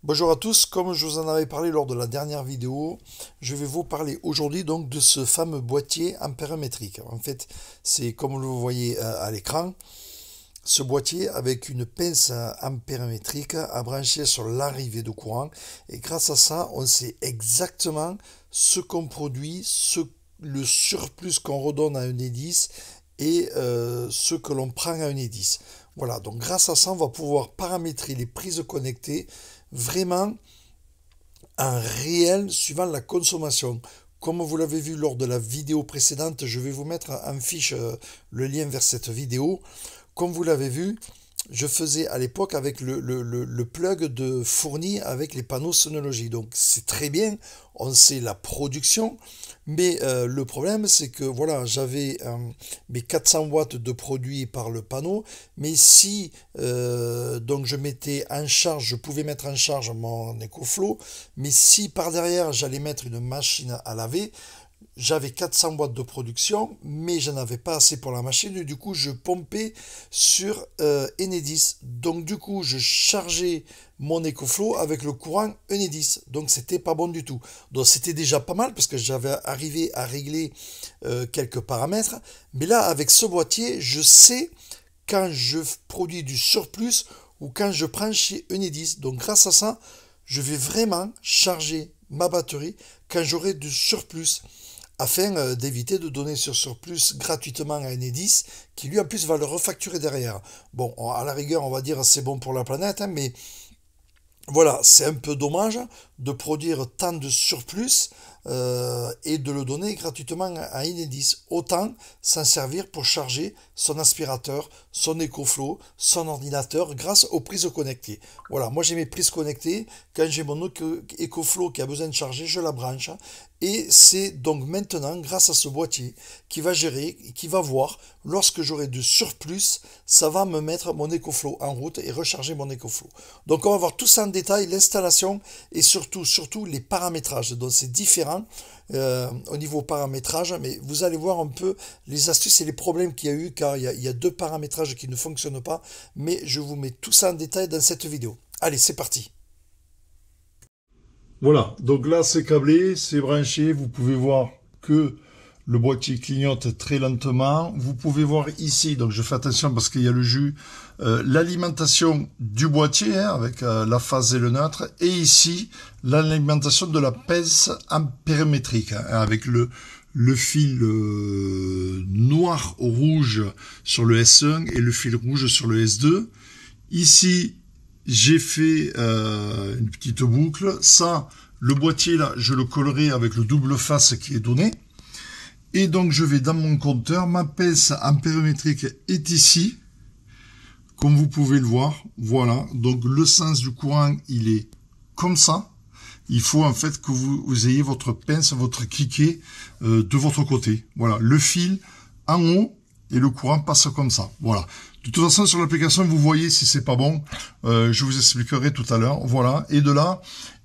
Bonjour à tous, comme je vous en avais parlé lors de la dernière vidéo, je vais vous parler aujourd'hui donc de ce fameux boîtier ampérométrique. En fait, c'est comme vous le voyez à l'écran, ce boîtier avec une pince ampérométrique à brancher sur l'arrivée de courant. Et grâce à ça, on sait exactement ce qu'on produit, le surplus qu'on redonne à un E10 et ce que l'on prend à un E10. Voilà, donc grâce à ça, on va pouvoir paramétrer les prises connectées vraiment en réel suivant la consommation. Comme vous l'avez vu lors de la vidéo précédente, je vais vous mettre en fiche le lien vers cette vidéo. Comme vous l'avez vu, je faisais à l'époque avec le plug de fourni avec les panneaux Synology. Donc c'est très bien, on sait la production, mais le problème c'est que voilà, j'avais mes 400 watts de produit par le panneau, mais si donc je mettais en charge, je pouvais mettre en charge mon EcoFlow, mais si par derrière j'allais mettre une machine à laver, j'avais 400 watts de production, mais je n'avais pas assez pour la machine, et du coup je pompais sur Enedis. Donc du coup je chargeais mon EcoFlow avec le courant Enedis. Donc c'était pas bon du tout. Donc c'était déjà pas mal parce que j'avais arrivé à régler quelques paramètres. Mais là avec ce boîtier, je sais quand je produis du surplus ou quand je prends chez Enedis. Donc grâce à ça, je vais vraiment charger ma batterie quand j'aurai du surplus, afin d'éviter de donner ce surplus gratuitement à Enedis, qui lui en plus va le refacturer derrière. Bon, à la rigueur, on va dire c'est bon pour la planète, hein, mais voilà, c'est un peu dommage de produire tant de surplus et de le donner gratuitement à Enedis. Autant s'en servir pour charger son aspirateur, son EcoFlow, son ordinateur grâce aux prises connectées. Voilà, moi j'ai mes prises connectées. Quand j'ai mon EcoFlow qui a besoin de charger, je la branche. Et c'est donc maintenant, grâce à ce boîtier, qui va gérer, qui va voir, lorsque j'aurai du surplus, ça va me mettre mon EcoFlow en route et recharger mon EcoFlow. Donc on va voir tout ça en détail, l'installation et surtout les paramétrages. Donc c'est différent au niveau paramétrage, mais vous allez voir un peu les astuces et les problèmes qu'il y a eu, car il y a deux paramétrages qui ne fonctionnent pas, mais je vous mets tout ça en détail dans cette vidéo. Allez, c'est parti. Voilà, donc là c'est câblé, c'est branché, vous pouvez voir que le boîtier clignote très lentement. Vous pouvez voir ici, donc je fais attention parce qu'il y a le jus, l'alimentation du boîtier hein, avec la phase et le neutre, et ici l'alimentation de la pince ampérométrique hein, avec le fil noir au rouge sur le S1 et le fil rouge sur le S2. Ici, j'ai fait une petite boucle. Ça, le boîtier là, je le collerai avec le double face qui est donné. Et donc, je vais dans mon compteur. Ma pince ampérométrique est ici, comme vous pouvez le voir. Voilà. Donc, le sens du courant, il est comme ça. Il faut en fait que vous ayez votre pince, votre cliquet de votre côté. Voilà. Le fil en haut et le courant passe comme ça. Voilà. De toute façon, sur l'application, vous voyez si c'est pas bon. Je vous expliquerai tout à l'heure. Voilà. Et de là,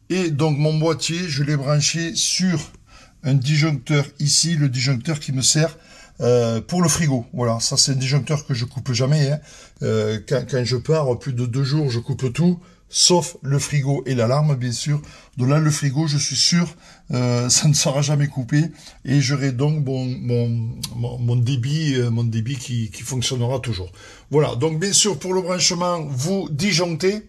et donc mon boîtier, je l'ai branché sur un disjoncteur ici, le disjoncteur qui me sert pour le frigo. Voilà. Ça, c'est un disjoncteur que je coupe jamais. Hein. Quand je pars, plus de 2 jours, je coupe tout, sauf le frigo et l'alarme, bien sûr. Donc là, le frigo, je suis sûr, ça ne sera jamais coupé. Et j'aurai donc mon débit qui fonctionnera toujours. Voilà, donc bien sûr, pour le branchement, vous disjonctez,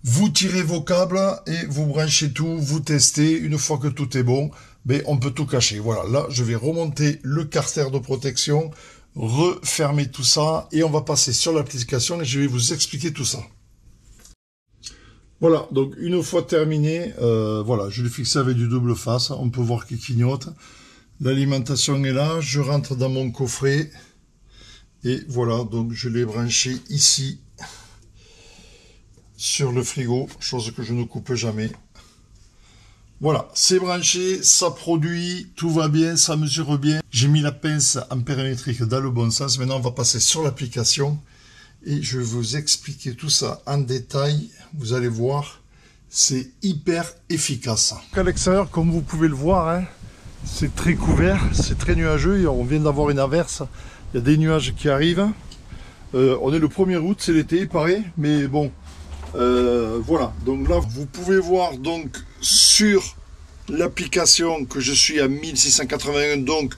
vous tirez vos câbles et vous branchez tout, vous testez. Une fois que tout est bon, ben, on peut tout cacher. Voilà, là, je vais remonter le carter de protection, refermer tout ça et on va passer sur l'application et je vais vous expliquer tout ça. Voilà, donc une fois terminé, voilà, je l'ai fixé avec du double face, on peut voir qu'il clignote. L'alimentation est là, je rentre dans mon coffret, et voilà, donc je l'ai branché ici, sur le frigo, chose que je ne coupe jamais. Voilà, c'est branché, ça produit, tout va bien, ça mesure bien. J'ai mis la pince ampérométrique dans le bon sens, maintenant on va passer sur l'application. Et je vais vous expliquer tout ça en détail. Vous allez voir, c'est hyper efficace. À l'extérieur, comme vous pouvez le voir, hein, c'est très couvert, c'est très nuageux. Et on vient d'avoir une averse. Il y a des nuages qui arrivent. On est le 1er août, c'est l'été, pareil. Mais bon, Voilà, donc là vous pouvez voir donc sur l'application que je suis à 1681, donc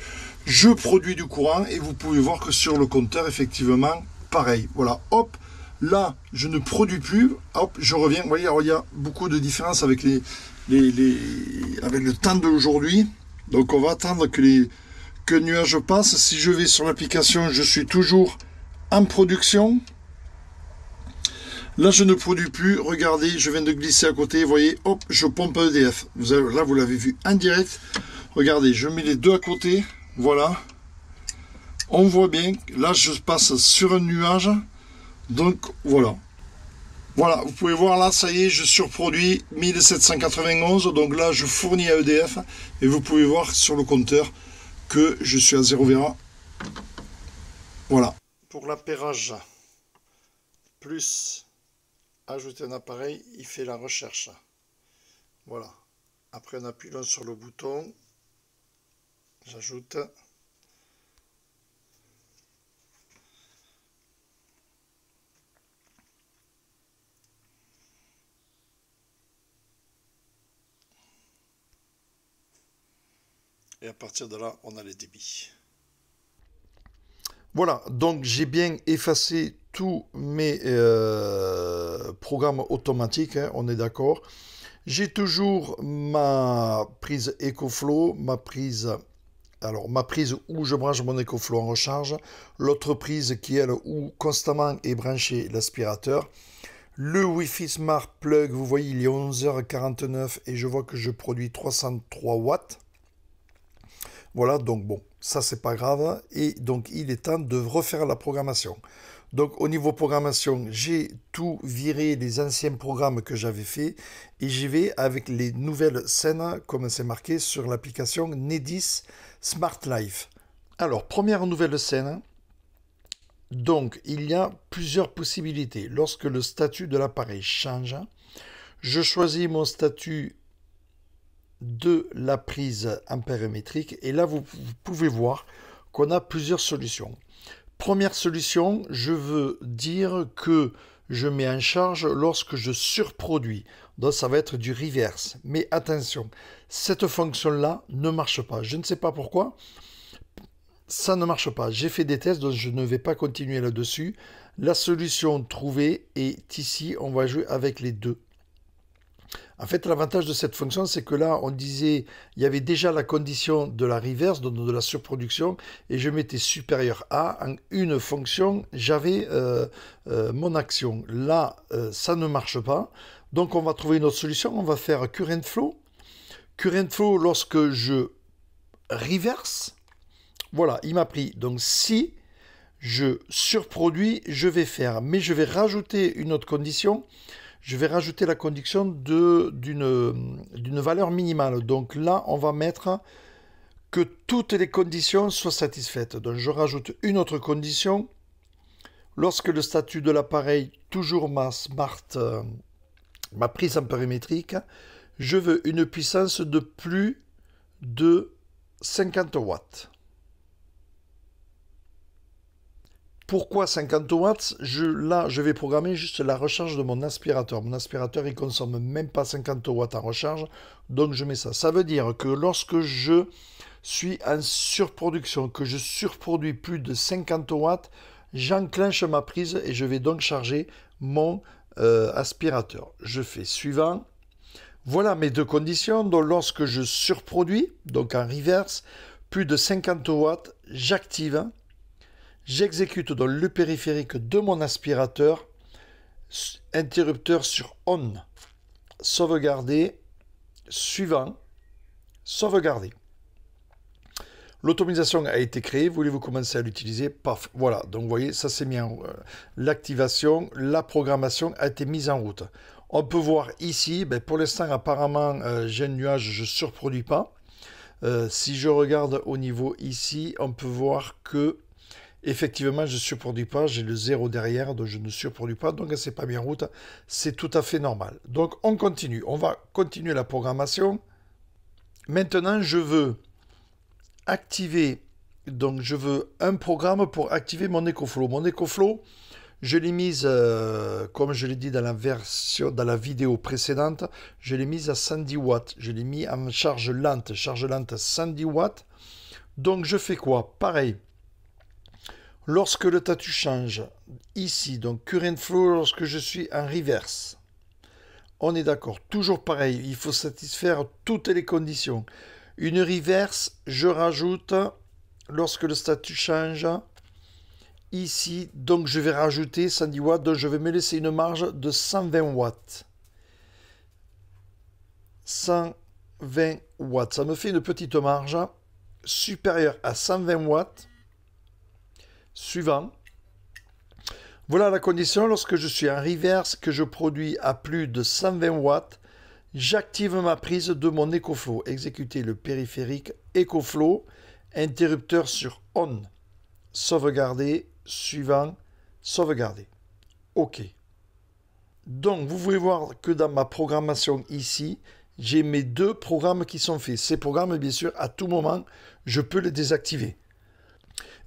je produis du courant, et vous pouvez voir que sur le compteur effectivement pareil. Voilà, hop, là je ne produis plus, hop, je reviens. Vous voyez, alors, il y a beaucoup de différence avec avec le temps d'aujourd'hui. Donc on va attendre que le nuage passe. Si je vais sur l'application, je suis toujours en production. Là, je ne produis plus. Regardez, je viens de glisser à côté. Vous voyez, hop, je pompe à EDF. Là, vous l'avez vu en direct. Regardez, je mets les deux à côté. Voilà. On voit bien. Là, je passe sur un nuage. Donc, voilà. Voilà, vous pouvez voir là, ça y est, je surproduis 1791. Donc là, je fournis à EDF. Et vous pouvez voir sur le compteur que je suis à 0 VA. Voilà. Pour l'appairage, plus ajouter un appareil, il fait la recherche. Voilà. Après, on appuie là sur le bouton. J'ajoute. Et à partir de là, on a les débits. Voilà, donc j'ai bien effacé tous mes programmes automatiques, hein, on est d'accord. J'ai toujours ma prise EcoFlow, ma prise où je branche mon EcoFlow en recharge, l'autre prise qui elle où constamment est branché l'aspirateur. Le Wi-Fi Smart Plug, vous voyez, il est 11h49 et je vois que je produis 303 watts. Voilà, donc bon, ça c'est pas grave. Et donc il est temps de refaire la programmation. Donc au niveau programmation, j'ai tout viré les anciens programmes que j'avais fait et j'y vais avec les nouvelles scènes comme c'est marqué sur l'application Nedis Smart Life. Alors, première nouvelle scène. Donc il y a plusieurs possibilités. Lorsque le statut de l'appareil change, je choisis mon statut de la prise ampérométrique et là vous pouvez voir qu'on a plusieurs solutions. Première solution, je veux dire que je mets en charge lorsque je surproduis, donc ça va être du reverse. Mais attention, cette fonction là ne marche pas, je ne sais pas pourquoi ça ne marche pas. J'ai fait des tests, donc je ne vais pas continuer là-dessus. La solution trouvée est ici, on va jouer avec les deux. En fait, l'avantage de cette fonction, c'est que là, on disait, il y avait déjà la condition de la reverse, donc de la surproduction, et je mettais supérieur à, en une fonction, j'avais mon action. Là, ça ne marche pas. Donc, on va trouver une autre solution. On va faire current flow. Current flow, lorsque je reverse, voilà, il m'a pris. Donc, si je surproduis, je vais faire, mais je vais rajouter une autre condition. Je vais rajouter la condition d'une valeur minimale. Donc là, on va mettre que toutes les conditions soient satisfaites. Donc je rajoute une autre condition. Lorsque le statut de l'appareil, toujours ma prise ampérométrique, je veux une puissance de plus de 50 watts. Pourquoi 50 watts? Là, je vais programmer juste la recharge de mon aspirateur. Mon aspirateur, il consomme même pas 50 watts en recharge. Donc, je mets ça. Ça veut dire que lorsque je suis en surproduction, que je surproduis plus de 50 watts, j'enclenche ma prise et je vais donc charger mon aspirateur. Je fais suivant. Voilà mes deux conditions. Donc, lorsque je surproduis, donc en reverse, plus de 50 watts, j'active. J'exécute dans le périphérique de mon aspirateur, interrupteur sur on, sauvegarder, suivant, sauvegarder. L'automatisation a été créée, voulez-vous commencer à l'utiliser? Paf, voilà, donc vous voyez, ça s'est mis en l'activation, la programmation a été mise en route. On peut voir ici, ben pour l'instant apparemment j'ai un nuage, je ne surproduis pas. Si je regarde au niveau ici, on peut voir que effectivement, je ne surproduis pas, j'ai le 0 derrière, donc je ne surproduis pas, donc c'est pas bien en route, c'est tout à fait normal. Donc on continue, on va continuer la programmation. Maintenant, je veux activer, donc je veux un programme pour activer mon EcoFlow. Mon EcoFlow, Je l'ai mise, comme je l'ai dit dans la vidéo précédente, je l'ai mise à 110 watts. Je l'ai mis en charge lente 110 watts. Donc je fais quoi? Pareil. Lorsque le statut change, ici, donc current flow, lorsque je suis en reverse. On est d'accord, toujours pareil, il faut satisfaire toutes les conditions. Une reverse, je rajoute, lorsque le statut change, ici, donc je vais rajouter 110 watts, donc je vais me laisser une marge de 120 watts. 120 watts, ça me fait une petite marge supérieure à 120 watts. Suivant. Voilà la condition, lorsque je suis en reverse, que je produis à plus de 120 watts, j'active ma prise de mon EcoFlow. Exécuter le périphérique EcoFlow, interrupteur sur on. Sauvegarder, suivant, sauvegarder. OK. Donc, vous pouvez voir que dans ma programmation ici, j'ai mes deux programmes qui sont faits. Ces programmes, bien sûr, à tout moment, je peux les désactiver.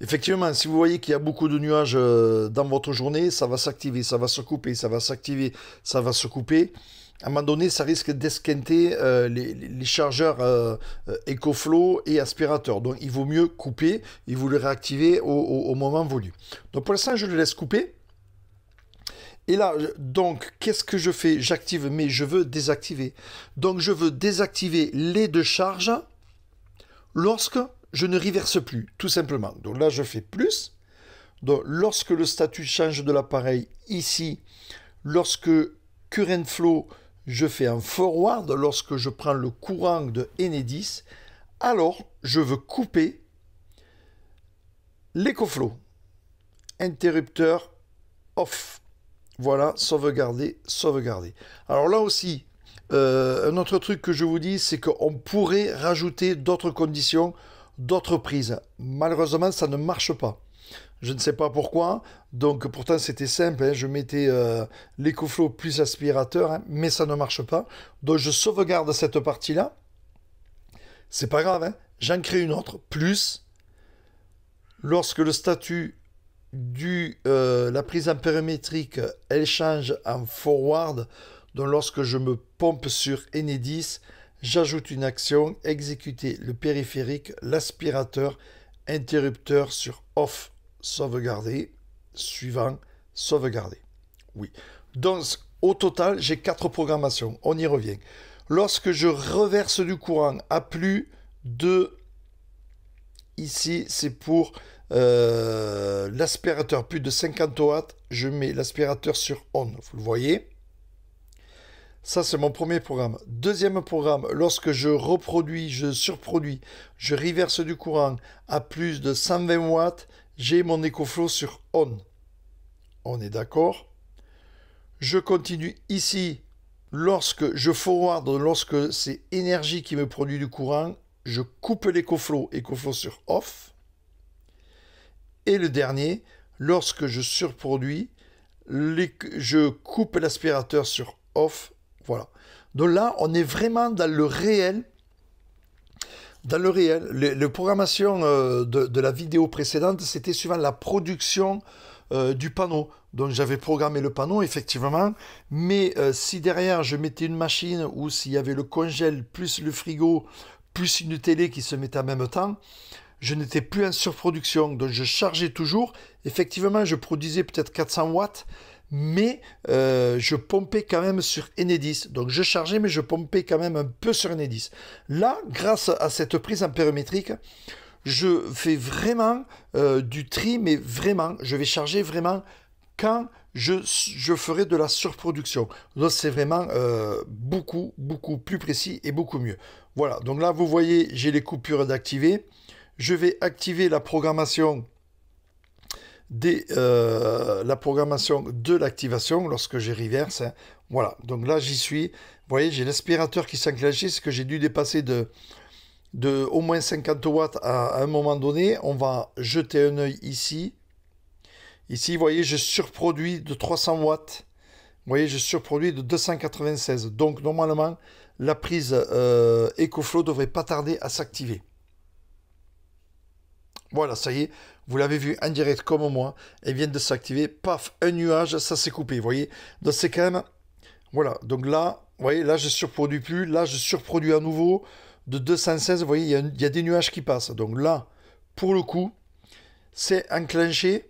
Effectivement, si vous voyez qu'il y a beaucoup de nuages dans votre journée, ça va s'activer, ça va se couper, ça va s'activer, ça va se couper. À un moment donné, ça risque d'esquinter les chargeurs EcoFlow et aspirateurs. Donc, il vaut mieux couper et vous le réactiver au moment voulu. Donc, pour l'instant, je le laisse couper. Et là, donc, qu'est-ce que je fais? J'active, mais je veux désactiver. Donc, je veux désactiver les deux charges lorsque je ne reverse plus, tout simplement. Donc là, je fais plus. Donc, lorsque le statut change de l'appareil, ici, lorsque current flow, je fais un forward, lorsque je prends le courant de Enedis, alors je veux couper l'EcoFlow. Interrupteur off. Voilà, sauvegarder, sauvegarder. Alors là aussi, un autre truc que je vous dis, c'est qu'on pourrait rajouter d'autres conditions, d'autres prises. Malheureusement, ça ne marche pas. Je ne sais pas pourquoi. Donc, pourtant, c'était simple. Hein. Je mettais l'EcoFlow plus aspirateur, hein, mais ça ne marche pas. Donc, je sauvegarde cette partie-là. C'est pas grave. Hein. J'en crée une autre. Plus, lorsque le statut la prise ampérimétrique, elle change en forward. Donc, lorsque je me pompe sur Enedis, j'ajoute une action, exécuter le périphérique, l'aspirateur, interrupteur sur off, sauvegarder, suivant, sauvegarder. Oui. Donc, au total, j'ai 4 programmations. On y revient. Lorsque je reverse du courant à plus de... Ici, c'est pour l'aspirateur, plus de 50 watts. Je mets l'aspirateur sur on. Vous le voyez? Ça, c'est mon premier programme. Deuxième programme, lorsque je reproduis, je surproduis, je reverse du courant à plus de 120 watts, j'ai mon EcoFlow sur on. On est d'accord? Je continue ici. Lorsque je forward, lorsque c'est énergie qui me produit du courant, je coupe l'EcoFlow, EcoFlow sur off. Et le dernier, lorsque je surproduis, je coupe l'aspirateur sur off. Voilà. Donc là, on est vraiment dans le réel. Dans le réel. La programmation de la vidéo précédente, c'était suivant la production du panneau. Donc j'avais programmé le panneau, effectivement. Mais si derrière, je mettais une machine ou s'il y avait le congèle plus le frigo, plus une télé qui se mettait en même temps, je n'étais plus en surproduction. Donc je chargeais toujours. Effectivement, je produisais peut-être 400 watts. Mais je pompais quand même sur Enedis. Donc je chargeais, mais je pompais quand même un peu sur Enedis. Là, grâce à cette prise ampérimétrique, je fais vraiment du tri, mais vraiment, je vais charger vraiment quand je ferai de la surproduction. Donc c'est vraiment beaucoup plus précis et beaucoup mieux. Voilà, donc là, vous voyez, j'ai les coupures d'activer. Je vais activer la programmation la programmation de l'activation lorsque j'ai reverse. Hein. Voilà, donc là j'y suis. Vous voyez, j'ai l'aspirateur qui s'enclenche, c'est que j'ai dû dépasser de au moins 50 watts à un moment donné. On va jeter un œil ici. Ici, vous voyez, je surproduis de 300 watts. Vous voyez, je surproduis de 296. Donc normalement, la prise EcoFlow devrait pas tarder à s'activer. Voilà, ça y est, vous l'avez vu en direct comme moi, elle vient de s'activer, paf, un nuage, ça s'est coupé, vous voyez. Donc c'est quand même, voilà, donc là, vous voyez, là je surproduis plus, là je surproduis à nouveau de 216, vous voyez, il y a des nuages qui passent. Donc là, pour le coup, c'est enclenché.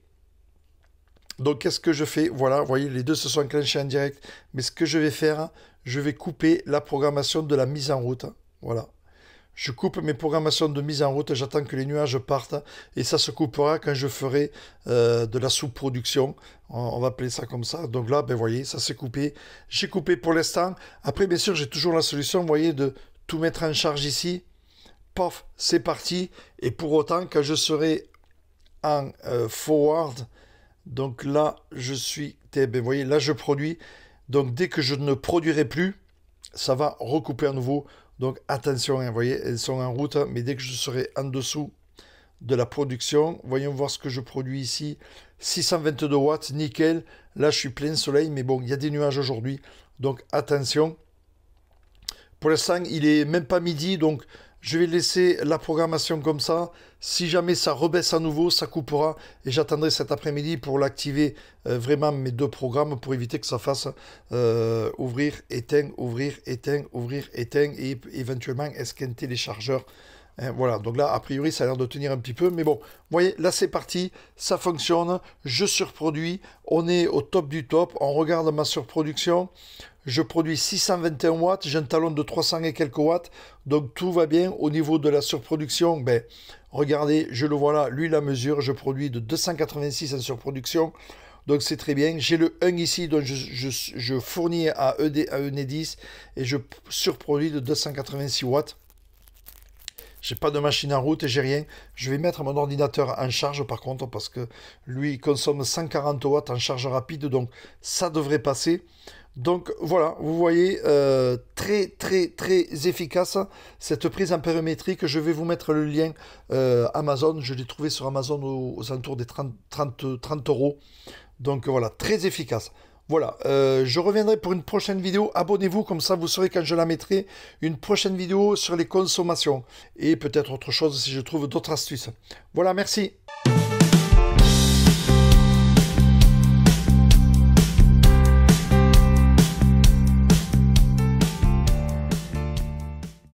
Donc qu'est-ce que je fais? Voilà, vous voyez, les deux se sont enclenchés en direct. Mais ce que je vais faire, je vais couper la programmation de la mise en route. Voilà. Je coupe mes programmations de mise en route, j'attends que les nuages partent et ça se coupera quand je ferai de la sous-production. On va appeler ça comme ça. Donc là, ben, vous voyez, ça s'est coupé. J'ai coupé pour l'instant. Après, bien sûr, j'ai toujours la solution, vous voyez, de tout mettre en charge ici. Paf, c'est parti. Et pour autant, quand je serai en forward, donc là, je suis... Ben, vous voyez, là, je produis. Donc dès que je ne produirai plus, ça va recouper à nouveau. Donc attention, hein, vous voyez, elles sont en route, mais dès que je serai en dessous de la production, voyons voir ce que je produis ici. 622 watts, nickel. Là, je suis plein soleil, mais bon, il y a des nuages aujourd'hui. Donc attention. Pour l'instant, il est même pas midi, donc je vais laisser la programmation comme ça. Si jamais ça rebaisse à nouveau, ça coupera. Et j'attendrai cet après-midi pour l'activer vraiment mes deux programmes pour éviter que ça fasse ouvrir, éteindre, ouvrir, éteindre, ouvrir, éteindre et éventuellement esquinter les chargeurs. Hein, voilà, donc là, a priori, ça a l'air de tenir un petit peu. Mais bon, vous voyez, là, c'est parti. Ça fonctionne. Je surproduis. On est au top du top. On regarde ma surproduction. Je produis 621 watts. J'ai un talon de 300 et quelques watts. Donc, tout va bien. Au niveau de la surproduction, ben, regardez, je le vois là. Lui, la mesure. Je produis de 286 en surproduction. Donc, c'est très bien. J'ai le 1 ici. Donc, je fournis à Enedis. Et je surproduis de 286 watts. J'ai pas de machine en route et j'ai rien. Je vais mettre mon ordinateur en charge par contre parce que lui il consomme 140 watts en charge rapide, donc ça devrait passer. Donc voilà, vous voyez, très efficace cette prise ampérimétrique. Je vais vous mettre le lien Amazon. Je l'ai trouvé sur Amazon aux alentours des 30 euros. Donc voilà, très efficace. Voilà, je reviendrai pour une prochaine vidéo. Abonnez-vous, comme ça vous saurez quand je la mettrai. Une prochaine vidéo sur les consommations. Et peut-être autre chose si je trouve d'autres astuces. Voilà, merci.